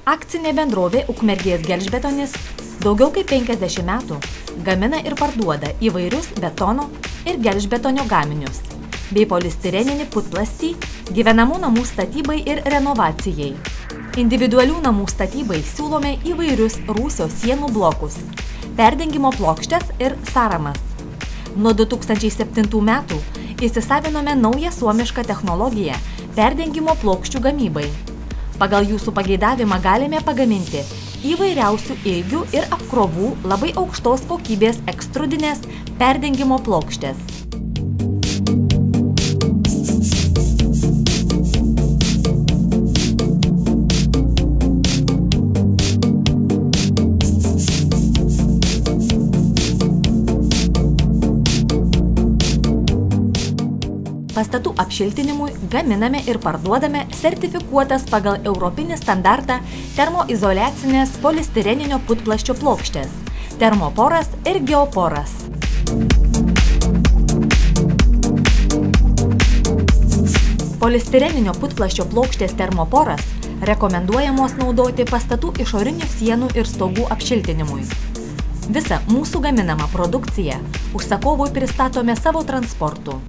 Akcinė bendrovė Ukmergės gelžbetonis daugiau kaip 50 metų gamina ir parduoda įvairius betono ir gelžbetonio gaminius, bei polistireninį putplastį gyvenamų namų statybai ir renovacijai. Individualių namų statybai siūlome įvairius rūsio sienų blokus, perdengimo plokštes ir sąramas. Nuo 2007 metų įsisavinome naują suomišką technologiją perdengimo plokščių gamybai. Pagal jūsų pageidavimą galime pagaminti įvairiausių ilgių ir apkrovų labai aukštos kokybės ekstrudinės perdengimo plokštės. Pastatų apšiltinimui gaminame ir parduodame sertifikuotas pagal europinį standartą termoizoliacinės polistireninio putplasčio plokštės, termoporas ir geoporas. Polistireninio putplasčio plokštės termoporas rekomenduojamos naudoti pastatų išorinių sienų ir stogų apšiltinimui. Visą mūsų gaminamą produkciją užsakovui pristatome savo transportu.